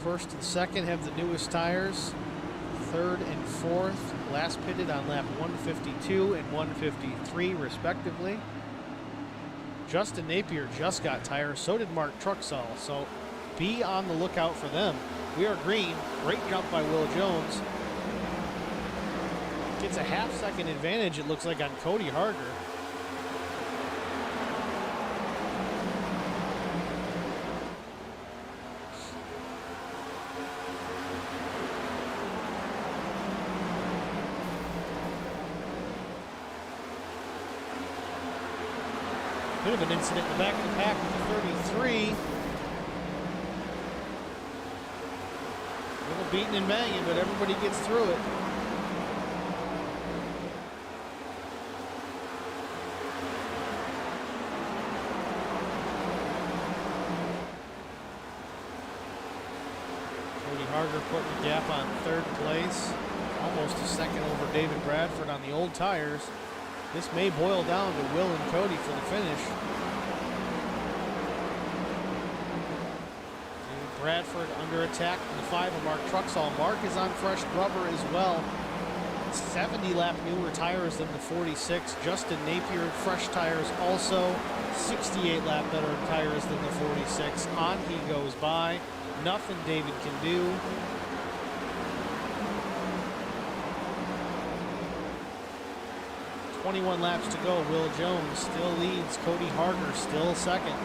First and second have the newest tires. third and fourth, last pitted on lap 152 and 153 respectively. Justin Napier just got tires, so did Mark Truxall, so be on the lookout for them. We are green, great jump by Will Jones. Gets a half-second advantage, it looks like, on Cody Harger. Bit of an incident in the back of the pack with the 33. A little beating and banging, but everybody gets through it. Cody Harger putting the gap on third place. Almost a second over David Bradford on the old tires. This may boil down to Will and Cody for the finish. David Bradford under attack from the 5 of Mark Truxall. Mark is on fresh rubber as well. 70 lap newer tires than the 46. Justin Napier, fresh tires also. 68 lap better tires than the 46. On he goes by. Nothing David can do. 21 laps to go. Will Jones still leads. Cody Harger still second.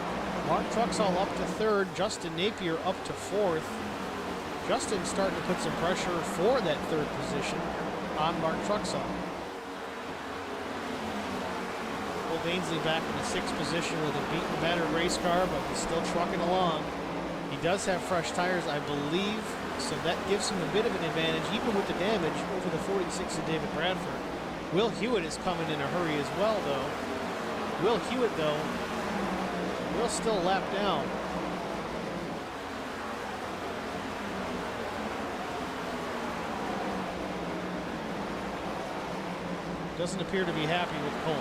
Mark Truxall up to third. Justin Napier up to fourth. Justin starting to put some pressure for that third position on Mark Truxall. Will Dainsley back in the sixth position with a beaten battered race car, but he's still trucking along. He does have fresh tires, I believe, so that gives him a bit of an advantage, even with the damage, over the 46 of David Bradford. Will Hewitt is coming in a hurry as well, though. Will Hewitt, though, will still lap down. Doesn't appear to be happy with Cole.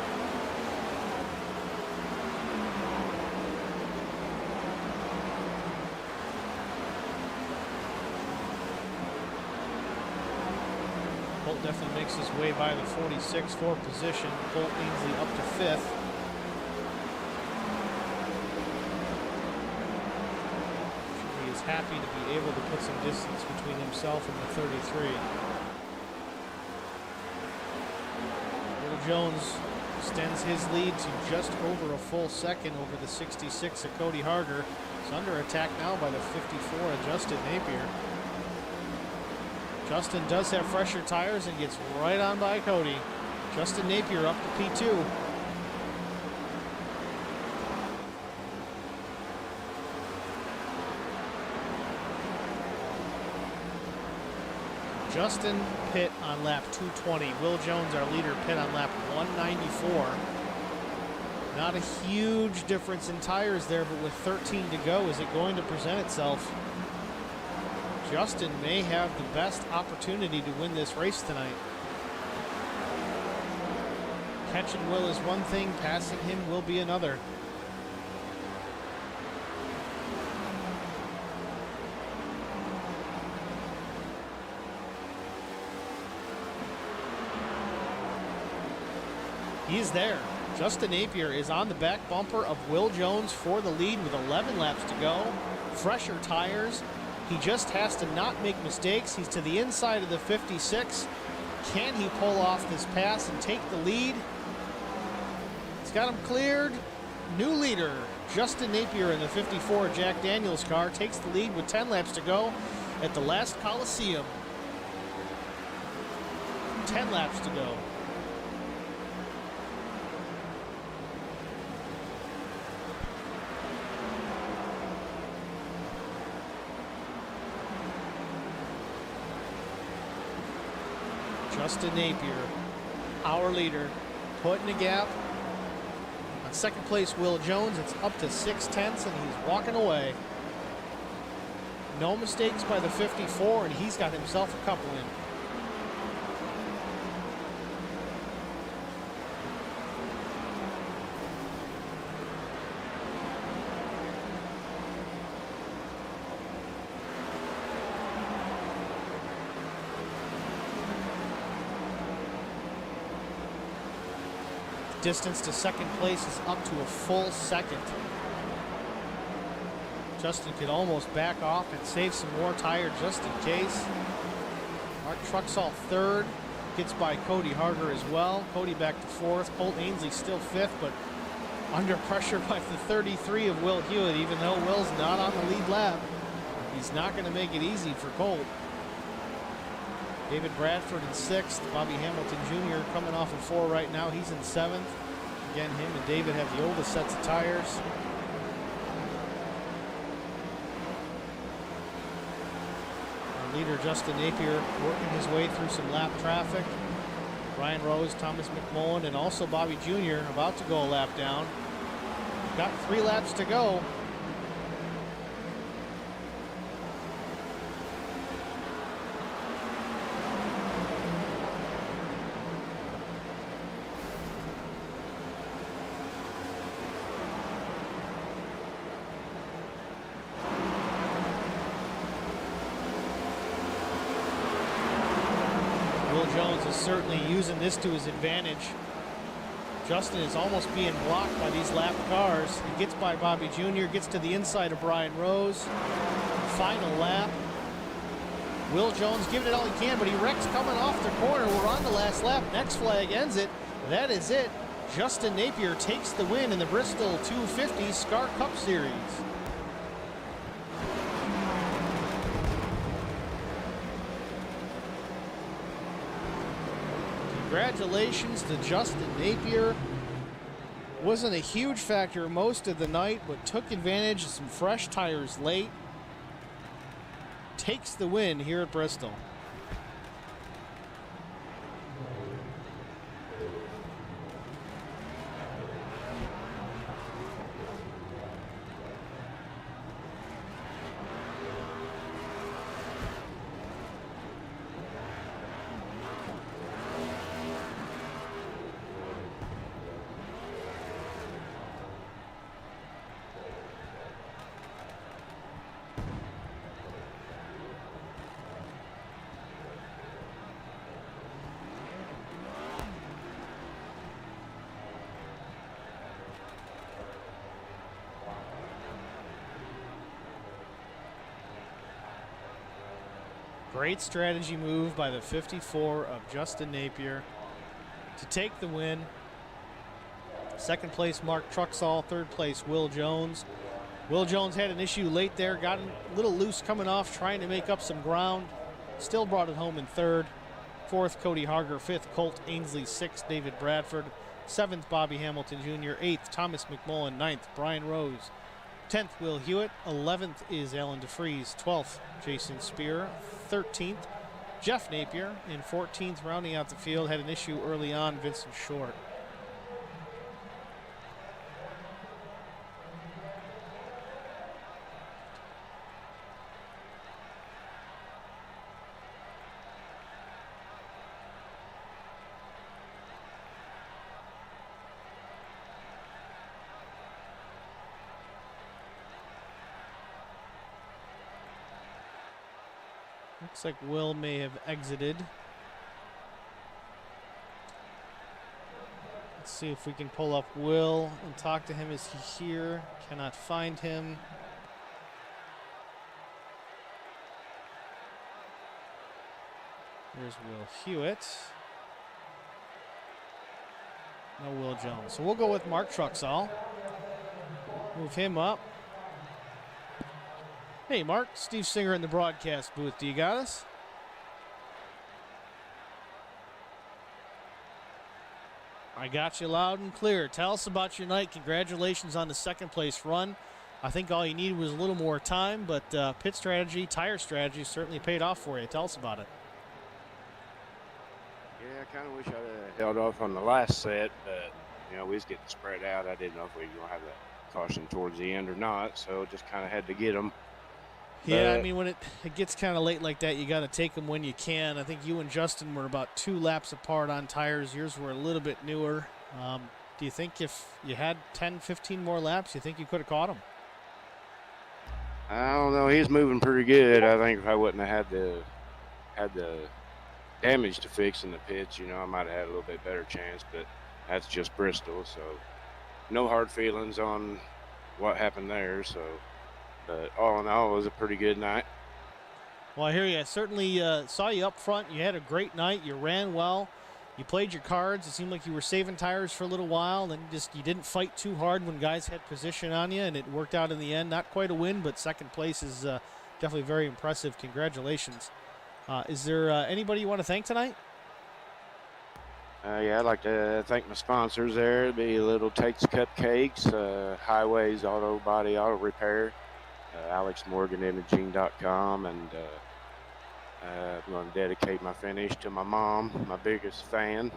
Colt definitely makes his way by the 46, fourth position. Colt Ainsley up to fifth. He is happy to be able to put some distance between himself and the 33. Will Jones extends his lead to just over a full second over the 66 of Cody Harger. He's under attack now by the 54 of Justin Napier. Justin does have fresher tires and gets right on by Cody. Justin Napier up to P2. Justin pit on lap 220. Will Jones, our leader, pit on lap 194. Not a huge difference in tires there, but with 13 to go, is it going to present itself? Justin may have the best opportunity to win this race tonight. Catching Will is one thing, passing him will be another. He's there. Justin Napier is on the back bumper of Will Jones for the lead with 11 laps to go. Fresher tires. He just has to not make mistakes. He's to the inside of the 56. Can he pull off this pass and take the lead? He's got him cleared. New leader, Justin Napier in the 54 Jack Daniels car, takes the lead with 10 laps to go at the last Coliseum. 10 laps to go. Justin Napier, our leader, putting a gap. On second place, Will Jones. It's up to 6/10, and he's walking away. No mistakes by the 54, and he's got himself a couple in. Distance to second place is up to a full second. Justin could almost back off and save some more tire just in case. Mark Truxall third, gets by Cody Harder as well. Cody back to fourth. Colt Ainsley still fifth, but under pressure by the 33 of Will Hewitt, even though Will's not on the lead lap. He's not going to make it easy for Colt. David Bradford in sixth. Bobby Hamilton Jr. coming off of 4 right now. He's in seventh. Again, him and David have the oldest sets of tires. Our leader, Justin Napier, working his way through some lap traffic. Brian Rose, Thomas McMullen, and also Bobby Jr. about to go a lap down. Got 3 laps to go. Jones is certainly using this to his advantage. Justin is almost being blocked by these lap cars. He gets by Bobby Jr., gets to the inside of Brian Rose. Final lap. Will Jones giving it all he can, but he wrecks coming off the corner. We're on the last lap. Next flag ends it. That is it. Justin Napier takes the win in the Bristol 250 SCAR Cup Series. Congratulations to Justin Napier. Wasn't a huge factor most of the night, but took advantage of some fresh tires late. Takes the win here at Bristol. Great strategy move by the 54 of Justin Napier to take the win. Second place, Mark Truxall. Third place, Will Jones. Will Jones had an issue late there, got a little loose coming off, trying to make up some ground. Still brought it home in third. Fourth, Cody Harger. Fifth, Colt Ainsley. Sixth, David Bradford. Seventh, Bobby Hamilton Jr. Eighth, Thomas McMullen. Ninth, Brian Rose. 10th, Will Hewitt. 11th is Alan DeFries. 12th, Jason Spear. 13th, Jeff Napier. And 14th, rounding out the field, had an issue early on, Vincent Short. Looks like Will may have exited. Let's see if we can pull up Will and talk to him. Is he here? Cannot find him. There's Will Hewitt. No Will Jones. So we'll go with Mark Truxall. Move him up. Hey, Mark. Steve Singer in the broadcast booth. Do you got us? I got you loud and clear. Tell us about your night. Congratulations on the second place run. I think all you needed was a little more time, but pit strategy, tire strategy certainly paid off for you. Tell us about it. Yeah, I kind of wish I'd have held off on the last set, but, you know, we was getting spread out. I didn't know if we were going to have that caution towards the end or not, so just kind of had to get them. Yeah, I mean, when it gets kind of late like that, you got to take them when you can. I think you and Justin were about 2 laps apart on tires. Yours were a little bit newer. Do you think if you had 10, 15 more laps, you think you could have caught him? I don't know. He's moving pretty good. I think if I wouldn't have had the damage to fix in the pits, you know, I might have had a little bit better chance. But that's just Bristol. So no hard feelings on what happened there. So, but all in all, it was a pretty good night. Well, I hear you. I certainly saw you up front. You had a great night. You ran well. You played your cards. It seemed like you were saving tires for a little while. Then you didn't fight too hard when guys had position on you, and it worked out in the end. Not quite a win, but second place is definitely very impressive. Congratulations. Is there anybody you want to thank tonight? Yeah, I'd like to thank my sponsors there. It'd be Little Takes Cupcakes, Highways Auto Body Auto Repair, AlexMorganImaging.com, and I'm going to dedicate my finish to my mom, my biggest fan. And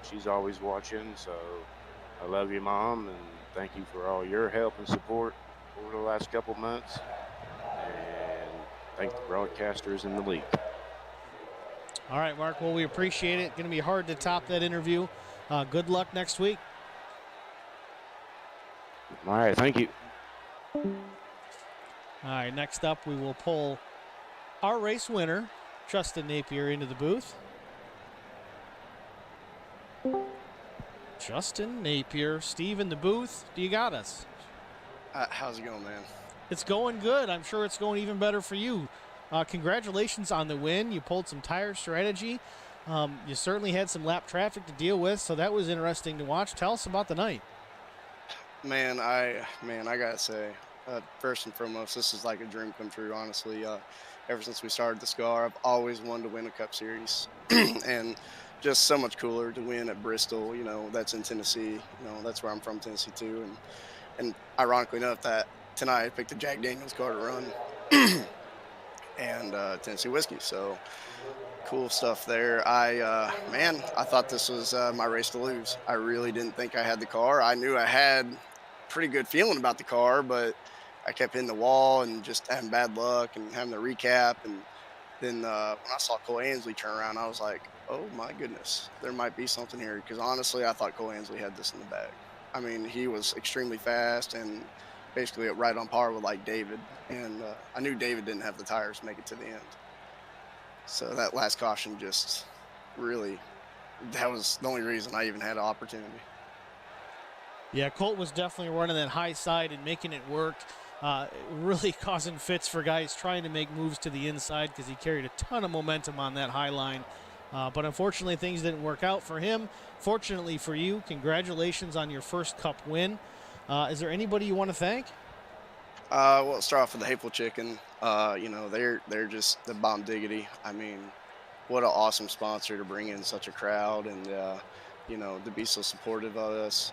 she's always watching, so I love you, Mom, and thank you for all your help and support over the last couple months. And thank the broadcasters in the league. All right, Mark. Well, we appreciate it. Going to be hard to top that interview. Good luck next week. All right, thank you. All right, next up we will pull our race winner, Justin Napier, into the booth. Justin Napier, Steve in the booth. Do you got us? How's it going, man? It's going good. I'm sure it's going even better for you. Congratulations on the win. You pulled some tire strategy. You certainly had some lap traffic to deal with, so that was interesting to watch. Tell us about the night. Man, I gotta say, first and foremost, this is like a dream come true. Honestly, ever since we started the SCAR, I've always wanted to win a Cup Series, and just so much cooler to win at Bristol. You know, that's in Tennessee. You know, that's where I'm from, Tennessee too. And ironically enough, that tonight I picked the Jack Daniels car to run. And Tennessee whiskey, so cool stuff there. I thought this was my race to lose. I really didn't think I had the car. I knew I had pretty good feeling about the car, but I kept hitting the wall and just having bad luck and having the recap. And then when I saw Cole Ansley turn around, I was like, oh my goodness, there might be something here. Because honestly, I thought Cole Ansley had this in the bag. I mean, he was extremely fast and basically right on par with like David, and I knew David didn't have the tires to make it to the end. So that last caution just really, that was the only reason I even had an opportunity. Yeah, Colt was definitely running that high side and making it work, really causing fits for guys trying to make moves to the inside because he carried a ton of momentum on that high line. But unfortunately, things didn't work out for him. Fortunately for you, congratulations on your first Cup win. Is there anybody you want to thank? Well, let's start off with the Hateful Chicken. You know, they're just the bomb diggity. I mean, what an awesome sponsor to bring in such a crowd and, you know, to be so supportive of us.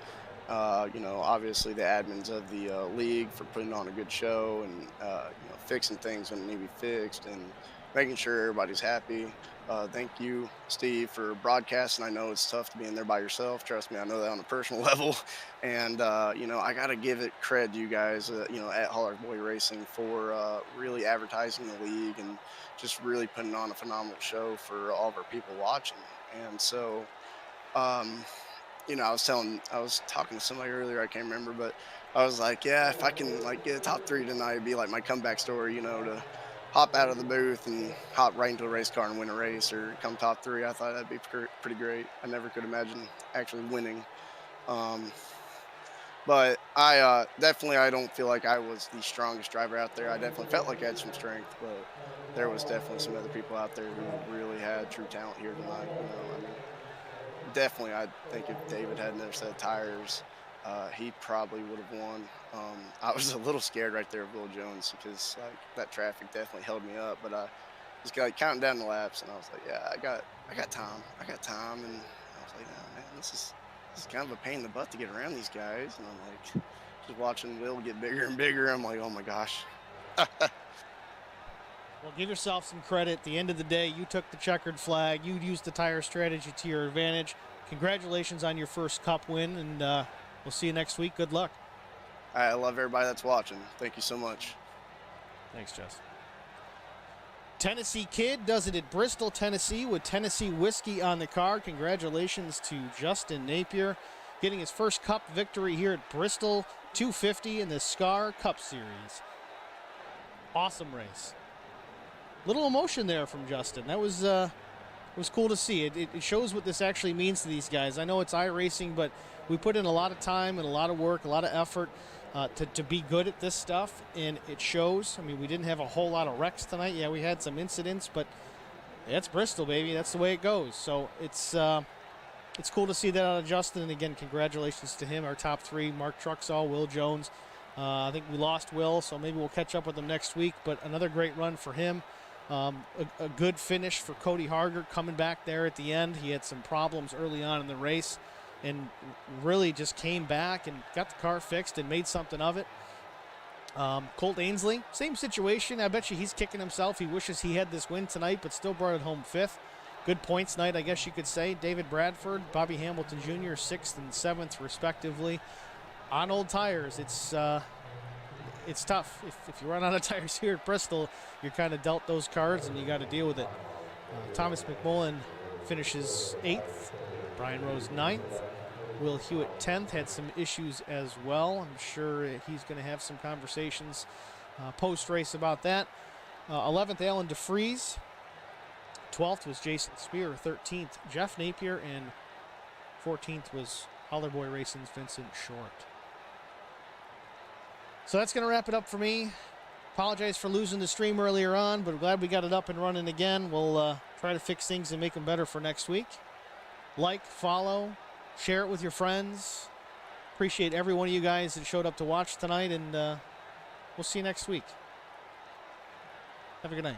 You know, obviously the admins of the league for putting on a good show and, you know, fixing things when they need to be fixed and making sure everybody's happy. Thank you, Steve, for broadcasting. I know it's tough to be in there by yourself. Trust me, I know that on a personal level. And, you know, I got to give it credit to you guys, you know, at Holler Racing for really advertising the league and just really putting on a phenomenal show for all of our people watching. And so, you know, I was talking to somebody earlier, I can't remember, but I was like, yeah, if I can like get a top 3 tonight, it'd be like my comeback story, you know, to hop out of the booth and hop right into a race car and win a race or come top 3. I thought that'd be pretty great. I never could imagine actually winning. But I definitely, I don't feel like I was the strongest driver out there. I definitely felt like I had some strength, but there was definitely some other people out there who really had true talent here tonight. You know, I mean, definitely, I think if David had another set of tires, he probably would have won. I was a little scared right there of Will Jones because like that traffic definitely held me up. But I was like counting down the laps, and I was like, yeah, I got time, and I was like, oh, man, this is kind of a pain in the butt to get around these guys. And I'm like, just watching Will get bigger and bigger. I'm like, oh my gosh. Well, give yourself some credit. At the end of the day, you took the checkered flag. You used the tire strategy to your advantage. Congratulations on your first Cup win, and we'll see you next week. Good luck. I love everybody that's watching. Thank you so much. Thanks, Jess. Tennessee Kid does it at Bristol, Tennessee with Tennessee whiskey on the car. Congratulations to Justin Napier getting his first Cup victory here at Bristol 250 in the SCAR Cup Series. Awesome race. Little emotion there from Justin. That was was cool to see. It shows what this actually means to these guys. I know it's iRacing, but we put in a lot of time and a lot of work, a lot of effort to be good at this stuff, and it shows. I mean, we didn't have a whole lot of wrecks tonight. Yeah, we had some incidents, but that's Bristol, baby. That's the way it goes. So it's cool to see that out of Justin. And again, congratulations to him, our top 3, Mark Truxall, Will Jones. I think we lost Will, so maybe we'll catch up with him next week, but another great run for him. A good finish for Cody Harger coming back there at the end. He had some problems early on in the race and really just came back and got the car fixed and made something of it. Colt Ainsley, same situation. I bet you he's kicking himself. He wishes he had this win tonight, but still brought it home 5th. Good points night, I guess you could say. David Bradford, Bobby Hamilton Jr., 6th and 7th, respectively. On old tires, it's tough. If you run out of tires here at Bristol, you're kind of dealt those cards, and you got to deal with it. Thomas McMullen finishes 8th. Brian Rose 9th. Will Hewitt 10th, had some issues as well. I'm sure he's going to have some conversations post-race about that. 11th, Alan DeFries. 12th was Jason Spear. 13th, Jeff Napier. And 14th was Holler Boy Racing's Vincent Short. So that's going to wrap it up for me. Apologize for losing the stream earlier on, but I'm glad we got it up and running again. We'll try to fix things and make them better for next week. Like, follow, share it with your friends. Appreciate every one of you guys that showed up to watch tonight, and we'll see you next week. Have a good night.